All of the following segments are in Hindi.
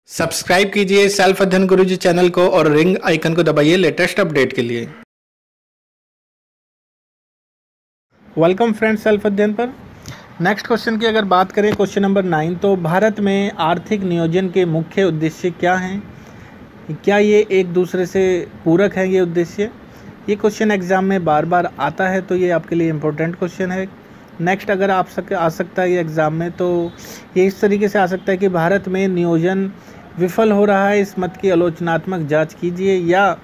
सब्सक्राइब कीजिए सेल्फ अध्ययन गुरुजी चैनल को और रिंग आइकन को दबाइए लेटेस्ट अपडेट के लिए। वेलकम फ्रेंड्स सेल्फ अध्ययन पर। नेक्स्ट क्वेश्चन की अगर बात करें, क्वेश्चन नंबर 9, तो भारत में आर्थिक नियोजन के मुख्य उद्देश्य क्या हैं? क्या ये एक दूसरे से पूरक हैं ये उद्देश्य? ये क्वेश्चन एग्जाम में बार बार आता है, तो ये आपके लिए इम्पोर्टेंट क्वेश्चन है। नेक्स्ट अगर आ सकता है ये एग्ज़ाम में, तो ये इस तरीके से आ सकता है कि भारत में नियोजन विफल हो रहा है, इस मत की आलोचनात्मक जांच कीजिए, या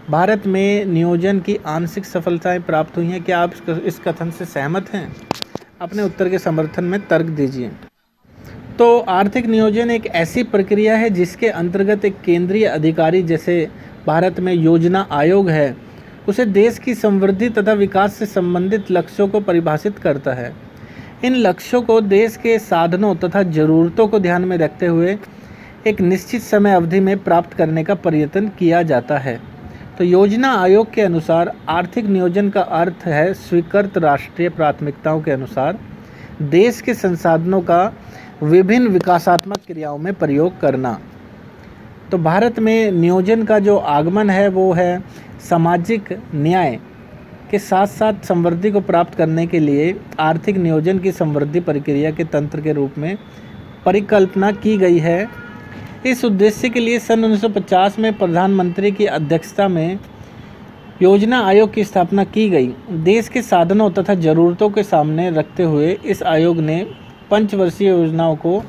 भारत में नियोजन की आंशिक सफलताएं प्राप्त हुई हैं। क्या आप इस कथन से सहमत हैं? अपने उत्तर के समर्थन में तर्क दीजिए। तो आर्थिक नियोजन एक ऐसी प्रक्रिया है जिसके अंतर्गत एक केंद्रीय अधिकारी, जैसे भारत में योजना आयोग है, उसे देश की समृद्धि तथा विकास से संबंधित लक्ष्यों को परिभाषित करता है। इन लक्ष्यों को देश के साधनों तथा ज़रूरतों को ध्यान में रखते हुए एक निश्चित समय अवधि में प्राप्त करने का प्रयत्न किया जाता है। तो योजना आयोग के अनुसार आर्थिक नियोजन का अर्थ है स्वीकृत राष्ट्रीय प्राथमिकताओं के अनुसार देश के संसाधनों का विभिन्न विकासात्मक क्रियाओं में प्रयोग करना। तो भारत में नियोजन का जो आगमन है वो है सामाजिक न्याय के साथ साथ समृद्धि को प्राप्त करने के लिए आर्थिक नियोजन की समृद्धि प्रक्रिया के तंत्र के रूप में परिकल्पना की गई है। इस उद्देश्य के लिए सन 1950 में प्रधानमंत्री की अध्यक्षता में योजना आयोग की स्थापना की गई। देश के साधनों तथा ज़रूरतों के सामने रखते हुए इस आयोग ने पंचवर्षीय योजनाओं को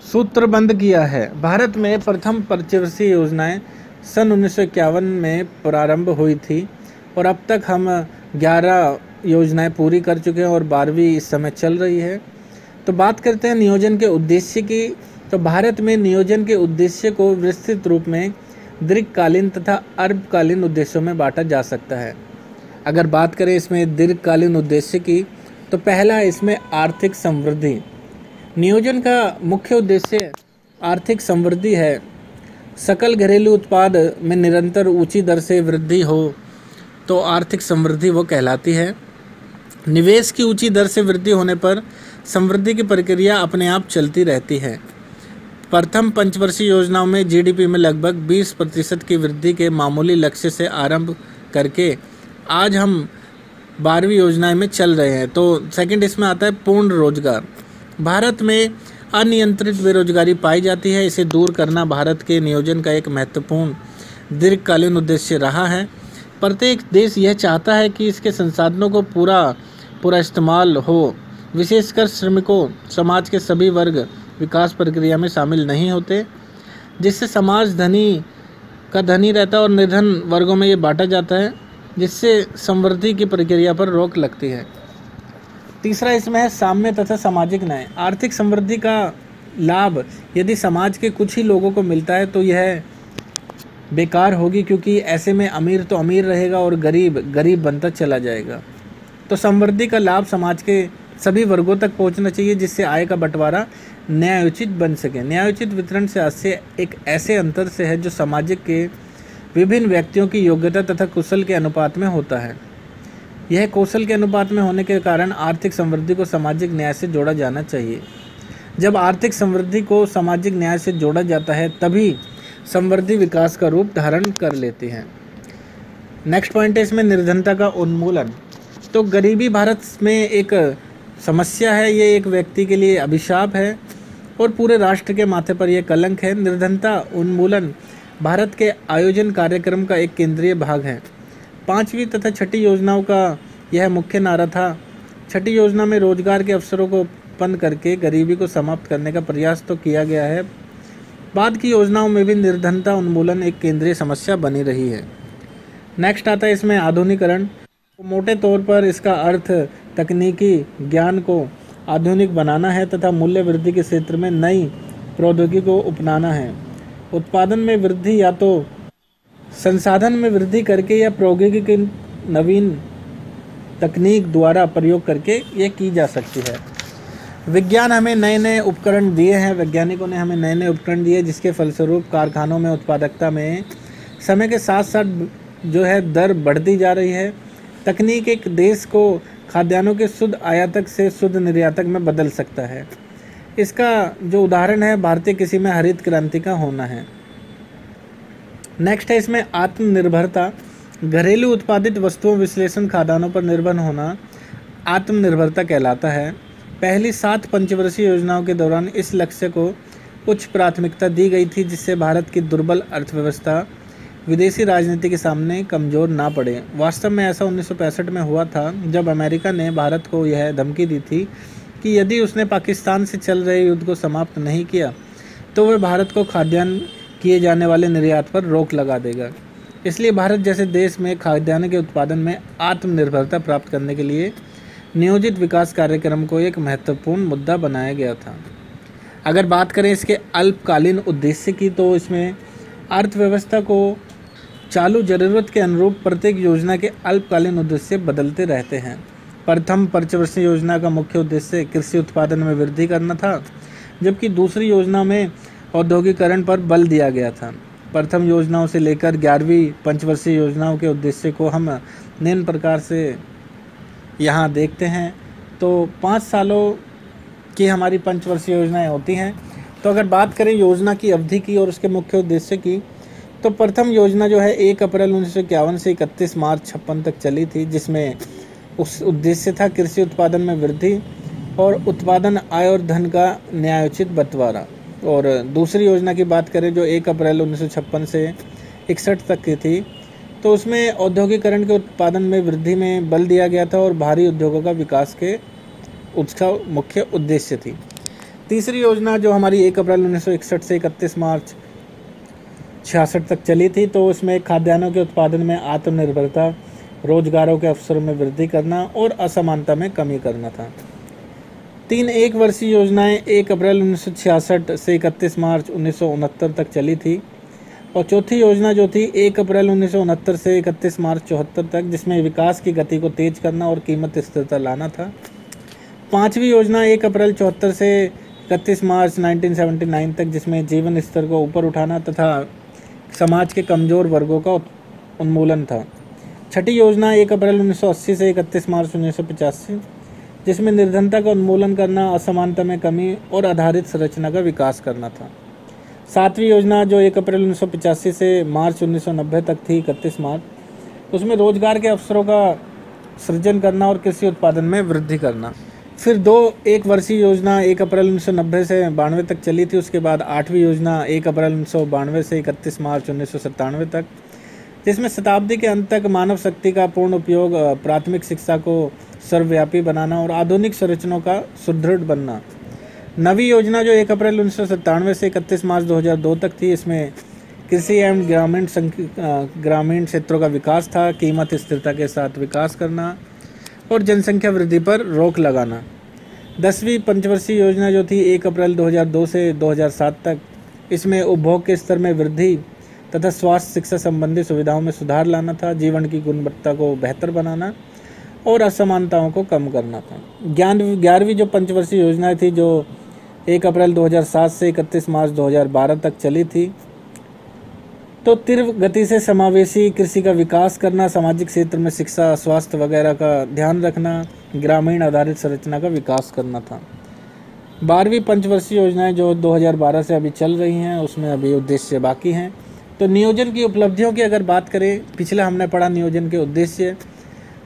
सूत्रबद्ध किया है। भारत में प्रथम पंचवर्षीय योजनाएं सन 1951 में प्रारंभ हुई थी और अब तक हम 11 योजनाएं पूरी कर चुके हैं और 12वीं इस समय चल रही है। तो बात करते हैं नियोजन के उद्देश्य की। तो भारत में नियोजन के उद्देश्य को विस्तृत रूप में दीर्घकालीन तथा अल्पकालीन उद्देश्यों में बांटा जा सकता है। अगर बात करें इसमें दीर्घकालीन उद्देश्य की, तो पहला है इसमें आर्थिक समृद्धि। नियोजन का मुख्य उद्देश्य आर्थिक समृद्धि है। सकल घरेलू उत्पाद में निरंतर ऊंची दर से वृद्धि हो तो आर्थिक समृद्धि वो कहलाती है। निवेश की ऊंची दर से वृद्धि होने पर समृद्धि की प्रक्रिया अपने आप चलती रहती है। प्रथम पंचवर्षीय योजनाओं में जीडीपी में लगभग 20% की वृद्धि के मामूली लक्ष्य से आरंभ करके आज हम 12वीं योजना में चल रहे हैं। तो सेकंड इसमें आता है पूर्ण रोजगार। भारत में अनियंत्रित बेरोजगारी पाई जाती है, इसे दूर करना भारत के नियोजन का एक महत्वपूर्ण दीर्घकालीन उद्देश्य रहा है। प्रत्येक देश यह चाहता है कि इसके संसाधनों को पूरा इस्तेमाल हो, विशेषकर श्रमिकों। समाज के सभी वर्ग विकास प्रक्रिया में शामिल नहीं होते, जिससे समाज धनी का धनी रहता है और निर्धन वर्गों में ये बांटा जाता है, जिससे समृद्धि की प्रक्रिया पर रोक लगती है। तीसरा इसमें है साम्य तथा सामाजिक न्याय। आर्थिक समृद्धि का लाभ यदि समाज के कुछ ही लोगों को मिलता है तो यह बेकार होगी, क्योंकि ऐसे में अमीर तो अमीर रहेगा और गरीब गरीब बनता चला जाएगा। तो समृद्धि का लाभ समाज के सभी वर्गों तक पहुंचना चाहिए, जिससे आय का बंटवारा न्यायोचित बन सके। न्यायोचित वितरण से आशय एक ऐसे अंतर से है जो सामाजिक के विभिन्न व्यक्तियों की योग्यता तथा कुशल के अनुपात में होता है। यह कौशल के अनुपात में होने के कारण आर्थिक समृद्धि को सामाजिक न्याय से जोड़ा जाना चाहिए। जब आर्थिक समृद्धि को सामाजिक न्याय से जोड़ा जाता है तभी समृद्धि विकास का रूप धारण कर लेती है। नेक्स्ट पॉइंट है इसमें निर्धनता का उन्मूलन। तो गरीबी भारत में एक समस्या है, ये एक व्यक्ति के लिए अभिशाप है और पूरे राष्ट्र के माथे पर यह कलंक है। निर्धनता उन्मूलन भारत के आयोजन कार्यक्रम का एक केंद्रीय भाग है। 5वीं तथा 6ठी योजनाओं का यह मुख्य नारा था। 6ठी योजना में रोजगार के अवसरों को उत्पन्न करके गरीबी को समाप्त करने का प्रयास तो किया गया है। बाद की योजनाओं में भी निर्धनता उन्मूलन एक केंद्रीय समस्या बनी रही है। नेक्स्ट आता है इसमें आधुनिकीकरण। मोटे तौर पर इसका अर्थ तकनीकी ज्ञान को आधुनिक बनाना है तथा मूल्य वृद्धि के क्षेत्र में नई प्रौद्योगिकी को अपनाना है। उत्पादन में वृद्धि या तो संसाधन में वृद्धि करके या प्रौद्योगिकी की नवीन तकनीक द्वारा प्रयोग करके ये की जा सकती है। विज्ञान हमें नए नए उपकरण दिए हैं, वैज्ञानिकों ने हमें नए नए उपकरण दिए, जिसके फलस्वरूप कारखानों में उत्पादकता में समय के साथ साथ जो है दर बढ़ती जा रही है। तकनीक एक देश को खाद्यान्नों के शुद्ध आयातक से शुद्ध निर्यातक में बदल सकता है। इसका जो उदाहरण है भारतीय कृषि में हरित क्रांति का होना है। नेक्स्ट है इसमें आत्मनिर्भरता। घरेलू उत्पादित वस्तुओं विश्लेषण खाद्यान्नों पर निर्भर होना आत्मनिर्भरता कहलाता है। पहली 7 पंचवर्षीय योजनाओं के दौरान इस लक्ष्य को उच्च प्राथमिकता दी गई थी, जिससे भारत की दुर्बल अर्थव्यवस्था विदेशी राजनीति के सामने कमज़ोर ना पड़े। वास्तव में ऐसा 1965 में हुआ था, जब अमेरिका ने भारत को यह धमकी दी थी कि यदि उसने पाकिस्तान से चल रहे युद्ध को समाप्त नहीं किया तो वह भारत को खाद्यान्न किए जाने वाले निर्यात पर रोक लगा देगा। इसलिए भारत जैसे देश में खाद्यान्न के उत्पादन में आत्मनिर्भरता प्राप्त करने के लिए नियोजित विकास कार्यक्रम को एक महत्वपूर्ण मुद्दा बनाया गया था। अगर बात करें इसके अल्पकालीन उद्देश्य की, तो इसमें अर्थव्यवस्था को चालू ज़रूरत के अनुरूप प्रत्येक योजना के अल्पकालीन उद्देश्य बदलते रहते हैं। प्रथम पंचवर्षीय योजना का मुख्य उद्देश्य कृषि उत्पादन में वृद्धि करना था, जबकि दूसरी योजना में औद्योगिकरण पर बल दिया गया था। प्रथम योजनाओं से लेकर 11वीं पंचवर्षीय योजनाओं के उद्देश्य को हम निम्न प्रकार से यहाँ देखते हैं। तो 5 सालों की हमारी पंचवर्षीय योजनाएं होती हैं। तो अगर बात करें योजना की अवधि की और उसके मुख्य उद्देश्य की, तो प्रथम योजना जो है 1 अप्रैल 1951 से 31 मार्च 56 तक चली थी, जिसमें उस उद्देश्य था कृषि उत्पादन में वृद्धि और उत्पादन आय और धन का न्यायोचित बंटवारा। और दूसरी योजना की बात करें जो 1 अप्रैल 1956 से 61 तक की थी, तो उसमें औद्योगिकरण के उत्पादन में वृद्धि में बल दिया गया था और भारी उद्योगों का विकास के उसका मुख्य उद्देश्य थी। तीसरी योजना जो हमारी 1 अप्रैल 1961 से 31 मार्च 66 तक चली थी, तो उसमें खाद्यान्नों के उत्पादन में आत्मनिर्भरता, रोजगारों के अवसरों में वृद्धि करना और असमानता में कमी करना था। 3 एक वर्षीय योजनाएं 1 अप्रैल 1966 से 31 मार्च 1969 तक चली थी, और चौथी योजना जो थी 1 अप्रैल 1969 से 31 मार्च 74 तक, जिसमें विकास की गति को तेज करना और कीमत स्थिरता लाना था। 5वीं योजना 1 अप्रैल 74 से 31 मार्च 1979 तक, जिसमें जीवन स्तर को ऊपर उठाना तथा समाज के कमज़ोर वर्गों का उन्मूलन था। 6ठी योजना 1 अप्रैल 1980 से 31 मार्च 1985, जिसमें निर्धनता का उन्मूलन करना, असमानता में कमी और आधारित संरचना का विकास करना था। 7वीं योजना जो 1 अप्रैल 1985 से मार्च 1990 तक थी 31 मार्च, उसमें रोजगार के अवसरों का सृजन करना और कृषि उत्पादन में वृद्धि करना। फिर 2 एक वर्षीय योजना 1 अप्रैल 1990 से 92 तक चली थी। उसके बाद 8वीं योजना 1 अप्रैल 1992 से 31 मार्च 1997 तक, जिसमें शताब्दी के अंत तक मानव शक्ति का पूर्ण उपयोग, प्राथमिक शिक्षा को सर्वव्यापी बनाना और आधुनिक संरचनाओं का सुदृढ़ बनना। 9वीं योजना जो 1 अप्रैल 1997 से 31 मार्च 2002 तक थी, इसमें कृषि एवं ग्रामीण क्षेत्रों का विकास था, कीमत स्थिरता के साथ विकास करना और जनसंख्या वृद्धि पर रोक लगाना। 10वीं पंचवर्षीय योजना जो थी 1 अप्रैल 2002 से 2007 तक, इसमें उपभोग के स्तर में वृद्धि तथा स्वास्थ्य शिक्षा संबंधी सुविधाओं में सुधार लाना था, जीवन की गुणवत्ता को बेहतर बनाना और असमानताओं को कम करना था। 11वीं जो पंचवर्षीय योजना थी जो 1 अप्रैल 2007 से 31 मार्च 2012 तक चली थी, तो तीव्र गति से समावेशी कृषि का विकास करना, सामाजिक क्षेत्र में शिक्षा, स्वास्थ्य वगैरह का ध्यान रखना, ग्रामीण आधारित संरचना का विकास करना था। 12वीं पंचवर्षीय योजनाएं जो 2012 से अभी चल रही हैं, उसमें अभी उद्देश्य बाकी हैं। तो नियोजन की उपलब्धियों की अगर बात करें, पिछले हमने पढ़ा नियोजन के उद्देश्य,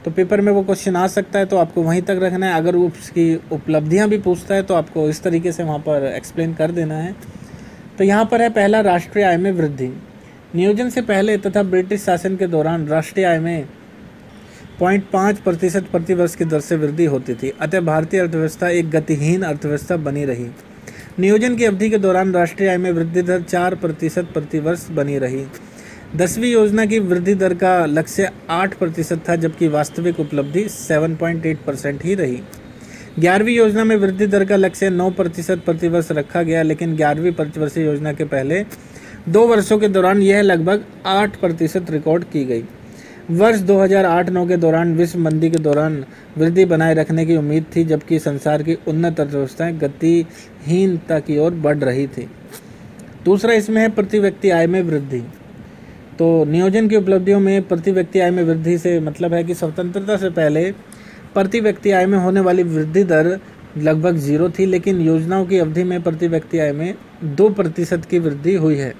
तो पेपर में वो क्वेश्चन आ सकता है, तो आपको वहीं तक रखना है। अगर उसकी उपलब्धियां भी पूछता है तो आपको इस तरीके से वहाँ पर एक्सप्लेन कर देना है। तो यहाँ पर है पहला, राष्ट्रीय आय में वृद्धि। नियोजन से पहले तथा ब्रिटिश शासन के दौरान राष्ट्रीय आय में 0.5% प्रतिवर्ष की दर से वृद्धि होती थी, अतः भारतीय अर्थव्यवस्था एक गतिहीन अर्थव्यवस्था बनी रही। नियोजन की अवधि के दौरान राष्ट्रीय आय में वृद्धि दर 4% प्रतिवर्ष बनी रही। 10वीं योजना की वृद्धि दर का लक्ष्य 8% था, जबकि वास्तविक उपलब्धि 7.8% ही रही। 11वीं योजना में वृद्धि दर का लक्ष्य 9% प्रतिवर्ष रखा गया, लेकिन 11वीं पंचवर्षीय योजना के पहले 2 वर्षों के दौरान यह लगभग 8% रिकॉर्ड की गई। वर्ष 2008-9 के दौरान विश्व मंदी के दौरान वृद्धि बनाए रखने की उम्मीद थी, जबकि संसार की उन्नत अर्थव्यवस्थाएं गतिहीनता की ओर बढ़ रही थी। दूसरा इसमें है प्रति व्यक्ति आय में वृद्धि। तो नियोजन की उपलब्धियों में प्रति व्यक्ति आय में वृद्धि से मतलब है कि स्वतंत्रता से पहले प्रति व्यक्ति आय में होने वाली वृद्धि दर लगभग 0 थी, लेकिन योजनाओं की अवधि में प्रति व्यक्ति आय में 2% की वृद्धि हुई है।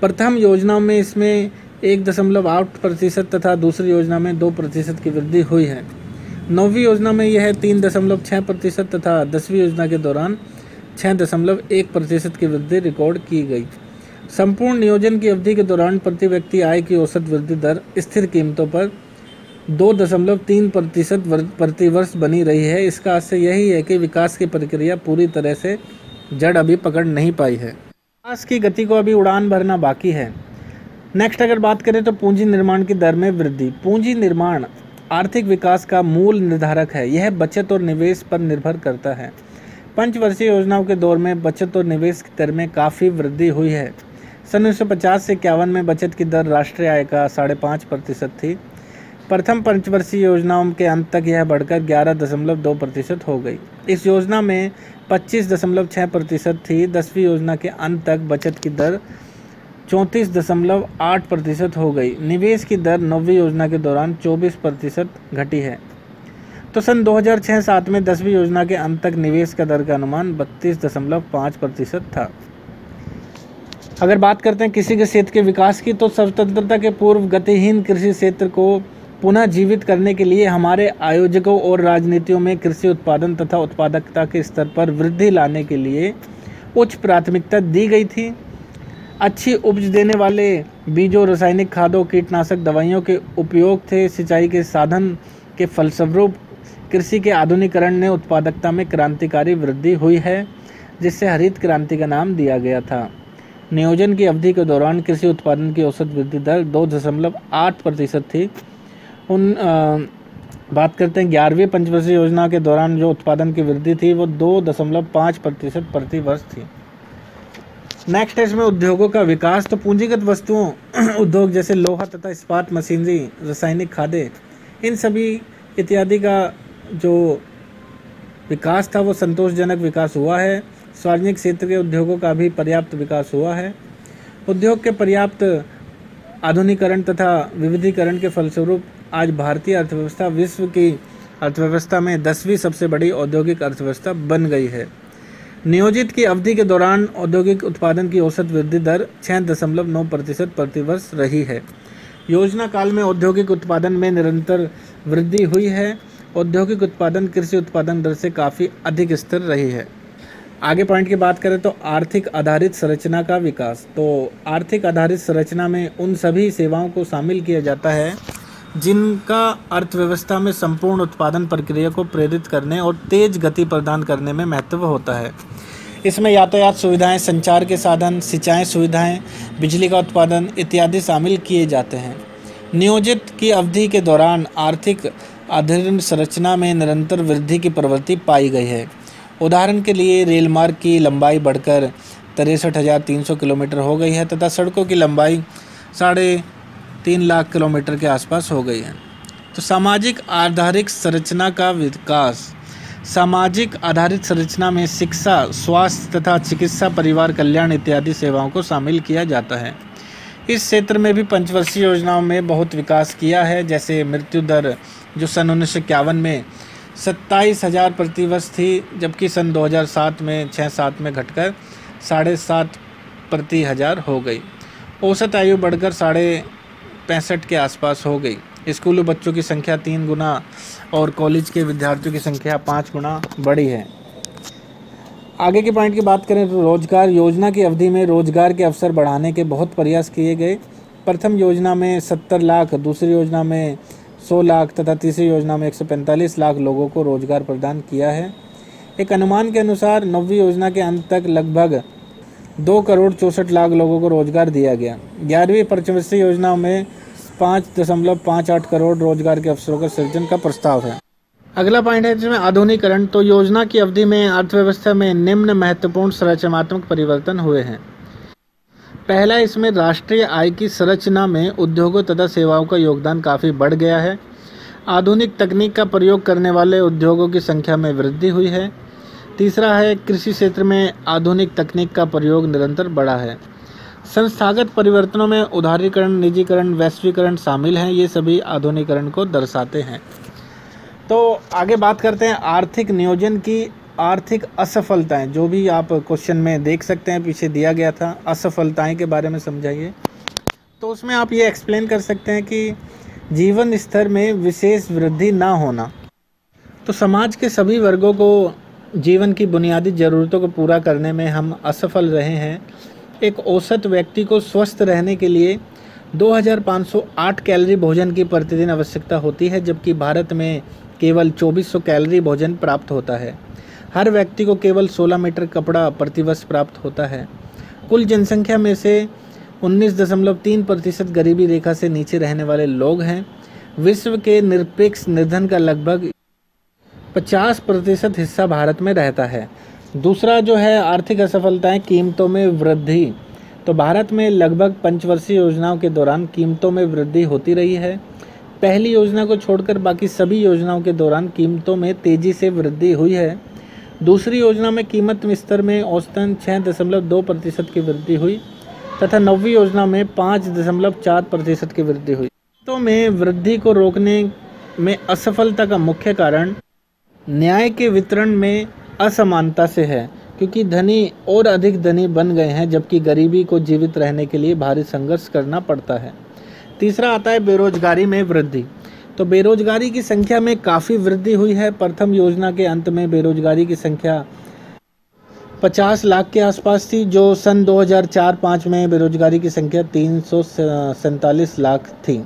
प्रथम योजनाओं में इसमें 1.8% तथा दूसरी योजना में 2% की वृद्धि हुई है। 9वीं योजना में यह 3.6% तथा 10वीं योजना के दौरान 6.1% की वृद्धि रिकॉर्ड की गई। संपूर्ण नियोजन की अवधि के दौरान प्रति व्यक्ति आय की औसत वृद्धि दर स्थिर कीमतों पर 2.3% प्रति वर्ष बनी रही है। इसका आशय यही है कि विकास की प्रक्रिया पूरी तरह से जड़ अभी पकड़ नहीं पाई है। विकास की गति को अभी उड़ान भरना बाकी है। नेक्स्ट अगर बात करें तो पूंजी निर्माण की दर में वृद्धि। पूंजी निर्माण आर्थिक विकास का मूल निर्धारक है। यह बचत और निवेश पर निर्भर करता है। पंचवर्षीय योजनाओं के दौर में बचत और निवेश की दर में काफ़ी वृद्धि हुई है। सन 1950 से 51 में बचत की दर राष्ट्रीय आय का 5.5% थी। प्रथम पंचवर्षीय योजनाओं के अंत तक यह बढ़कर 11.2% हो गई। इस योजना में 25.6% थी। 10वीं योजना के अंत तक बचत की दर 34.8% हो गई। निवेश की दर 9वीं योजना के दौरान 24% घटी है। तो सन 2006-07 में 10वीं योजना के अंत तक निवेश का दर का अनुमान 32.5% था। अगर बात करते हैं कृषि के क्षेत्र के विकास की, तो स्वतंत्रता के पूर्व गतिहीन कृषि क्षेत्र को पुनः जीवित करने के लिए हमारे आयोजकों और राजनीतियों में कृषि उत्पादन तथा उत्पादकता के स्तर पर वृद्धि लाने के लिए उच्च प्राथमिकता दी गई थी। अच्छी उपज देने वाले बीजों, रासायनिक खादों, कीटनाशक दवाइयों के उपयोग थे। सिंचाई के साधन के फलस्वरूप कृषि के आधुनिकीकरण ने उत्पादकता में क्रांतिकारी वृद्धि हुई है, जिससे हरित क्रांति का नाम दिया गया था। नियोजन की अवधि के दौरान कृषि उत्पादन की औसत वृद्धि दर 2.8% थी। बात करते हैं 11वीं पंचवर्षीय योजना के दौरान जो उत्पादन की वृद्धि थी वो 2.5% प्रति वर्ष थी। नेक्स्ट है इसमें उद्योगों का विकास। तो पूंजीगत वस्तुओं उद्योग जैसे लोहा तथा इस्पात, मशीनरी, रासायनिक खादें, इन सभी इत्यादि का जो विकास था वो संतोषजनक विकास हुआ है। सार्वजनिक क्षेत्र के उद्योगों का भी पर्याप्त विकास हुआ है। उद्योग के पर्याप्त आधुनिकीकरण तथा विविधीकरण के फलस्वरूप आज भारतीय अर्थव्यवस्था विश्व की अर्थव्यवस्था में 10वीं सबसे बड़ी औद्योगिक अर्थव्यवस्था बन गई है। नियोजित की अवधि के दौरान औद्योगिक उत्पादन की औसत वृद्धि दर 6.9% प्रति वर्ष रही है। योजना काल में औद्योगिक उत्पादन में निरंतर वृद्धि हुई है। औद्योगिक उत्पादन कृषि उत्पादन दर से काफ़ी अधिक स्थिर रही है। आगे पॉइंट की बात करें तो आर्थिक आधारित संरचना का विकास। तो आर्थिक आधारित संरचना में उन सभी सेवाओं को शामिल किया जाता है जिनका अर्थव्यवस्था में संपूर्ण उत्पादन प्रक्रिया को प्रेरित करने और तेज गति प्रदान करने में महत्व होता है। इसमें यातायात सुविधाएं, संचार के साधन, सिंचाई सुविधाएं, बिजली का उत्पादन इत्यादि शामिल किए जाते हैं। नियोजित की अवधि के दौरान आर्थिक आधारित संरचना में निरंतर वृद्धि की प्रवृत्ति पाई गई है। उदाहरण के लिए रेल मार्ग की लंबाई बढ़कर 63,300 किलोमीटर हो गई है तथा सड़कों की लंबाई 3.5 लाख किलोमीटर के आसपास हो गई है। तो सामाजिक आधारित संरचना का विकास। सामाजिक आधारित संरचना में शिक्षा, स्वास्थ्य तथा चिकित्सा, परिवार कल्याण इत्यादि सेवाओं को शामिल किया जाता है। इस क्षेत्र में भी पंचवर्षीय योजनाओं में बहुत विकास किया है। जैसे मृत्यु दर जो सन 1951 में 27,000 प्रति वर्ष थी, जबकि सन 2007 में 6-7 में घटकर 7.5 प्रति हज़ार हो गई। औसत आयु बढ़कर 65 के आसपास हो गई। स्कूली बच्चों की संख्या 3 गुना और कॉलेज के विद्यार्थियों की संख्या 5 गुना बढ़ी है। आगे के पॉइंट की बात करें तो रोजगार। योजना की अवधि में रोजगार के अवसर बढ़ाने के बहुत प्रयास किए गए। प्रथम योजना में 70 लाख, दूसरी योजना में 100 लाख तथा तीसरी योजना में 145 लाख लोगों को रोजगार प्रदान किया है। एक अनुमान के अनुसार 9वीं योजना के अंत तक लगभग 2,64 लाख लोगों को रोजगार दिया गया। 11वीं पंचवर्षीय योजना में 5.58 करोड़ रोजगार के अवसरों का सृजन का प्रस्ताव है। अगला पॉइंट है जिसमें आधुनिकीकरण। तो योजना की अवधि में अर्थव्यवस्था में निम्न महत्वपूर्ण संरचनात्मक परिवर्तन हुए हैं। पहला, इसमें राष्ट्रीय आय की संरचना में उद्योगों तथा सेवाओं का योगदान काफ़ी बढ़ गया है। आधुनिक तकनीक का प्रयोग करने वाले उद्योगों की संख्या में वृद्धि हुई है। तीसरा है, कृषि क्षेत्र में आधुनिक तकनीक का प्रयोग निरंतर बढ़ा है। संस्थागत परिवर्तनों में उदारीकरण, निजीकरण, वैश्वीकरण शामिल हैं। ये सभी आधुनिकीकरण को दर्शाते हैं। तो आगे बात करते हैं आर्थिक नियोजन की आर्थिक असफलताएं, जो भी आप क्वेश्चन में देख सकते हैं पीछे दिया गया था, असफलताएं के बारे में समझाइए। तो उसमें आप ये एक्सप्लेन कर सकते हैं कि जीवन स्तर में विशेष वृद्धि ना होना। तो समाज के सभी वर्गों को जीवन की बुनियादी ज़रूरतों को पूरा करने में हम असफल रहे हैं। एक औसत व्यक्ति को स्वस्थ रहने के लिए 2508 कैलोरी भोजन की प्रतिदिन आवश्यकता होती है, जबकि भारत में केवल 2400 कैलोरी भोजन प्राप्त होता है। हर व्यक्ति को केवल 16 मीटर कपड़ा प्रतिवर्ष प्राप्त होता है। कुल जनसंख्या में से 19.3% गरीबी रेखा से नीचे रहने वाले लोग हैं। विश्व के निरपेक्ष निर्धन का लगभग 50% हिस्सा भारत में रहता है। दूसरा जो है आर्थिक असफलताएं, कीमतों में वृद्धि। तो भारत में लगभग पंचवर्षीय योजनाओं के दौरान कीमतों में वृद्धि होती रही है। पहली योजना को छोड़कर बाकी सभी योजनाओं के दौरान कीमतों में तेज़ी से वृद्धि हुई है। दूसरी योजना में कीमत स्तर में औसतन 6.2% की वृद्धि हुई तथा 9वीं योजना में 5.4% की वृद्धि हुई। कीमतों में वृद्धि को रोकने में असफलता का मुख्य कारण न्याय के वितरण में असमानता से है, क्योंकि धनी और अधिक धनी बन गए हैं, जबकि गरीबी को जीवित रहने के लिए भारी संघर्ष करना पड़ता है। तीसरा आता है बेरोजगारी में वृद्धि। तो बेरोजगारी की संख्या में काफ़ी वृद्धि हुई है। प्रथम योजना के अंत में बेरोजगारी की संख्या 50 लाख के आसपास थी, जो सन 2004-05 में बेरोजगारी की संख्या 347 लाख थी।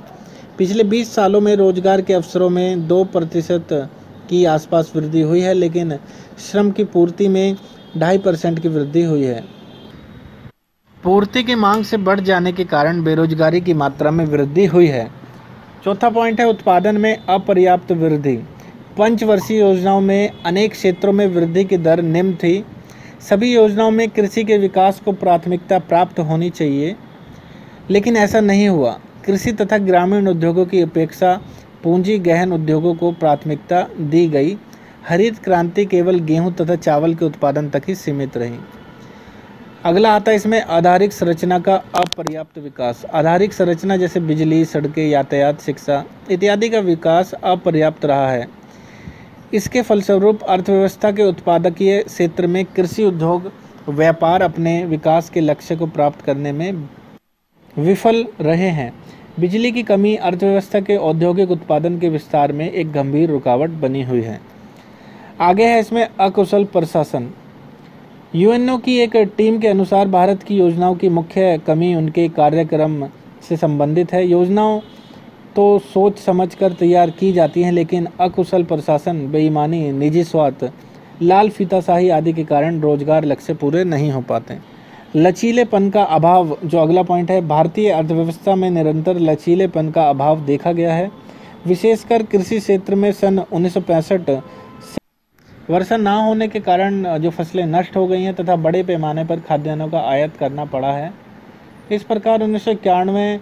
पिछले 20 सालों में रोजगार के अवसरों में 2% की आसपास वृद्धि हुई है, लेकिन श्रम की पूर्ति में 2.5% की वृद्धि हुई है। पूर्ति की मांग से बढ़ जाने के कारण बेरोजगारी की मात्रा में वृद्धि हुई है। चौथा पॉइंट है उत्पादन में अपर्याप्त वृद्धि। पंचवर्षीय योजनाओं में अनेक क्षेत्रों में वृद्धि की दर निम्न थी। सभी योजनाओं में कृषि के विकास को प्राथमिकता प्राप्त होनी चाहिए, लेकिन ऐसा नहीं हुआ। कृषि तथा ग्रामीण उद्योगों की अपेक्षा पूंजी गहन उद्योगों को प्राथमिकता दी गई। हरित क्रांति केवल गेहूं तथा चावल के उत्पादन तक ही सीमित रही। अगला आता है इसमें आधारिक संरचना का अपर्याप्त विकास। आधारिक संरचना जैसे बिजली, सड़कें, यातायात, शिक्षा इत्यादि का विकास अपर्याप्त रहा है। इसके फलस्वरूप अर्थव्यवस्था के उत्पादकीय क्षेत्र में कृषि उद्योग व्यापार अपने विकास के लक्ष्य को प्राप्त करने में विफल रहे हैं। बिजली की कमी अर्थव्यवस्था के औद्योगिक उत्पादन के विस्तार में एक गंभीर रुकावट बनी हुई है। आगे है इसमें अकुशल प्रशासन। यूएनओ की एक टीम के अनुसार भारत की योजनाओं की मुख्य कमी उनके कार्यक्रम से संबंधित है। योजनाओं तो सोच समझकर तैयार की जाती हैं, लेकिन अकुशल प्रशासन, बेईमानी, निजी स्वार्थ, लाल फीताशाही आदि के कारण रोजगार लक्ष्य पूरे नहीं हो पाते। लचीलेपन का अभाव, जो अगला पॉइंट है, भारतीय अर्थव्यवस्था में निरंतर लचीलेपन का अभाव देखा गया है। विशेषकर कृषि क्षेत्र में सन 1965 वर्षा ना होने के कारण जो फसलें नष्ट हो गई हैं तथा बड़े पैमाने पर खाद्यान्नों का आयात करना पड़ा है। इस प्रकार 1991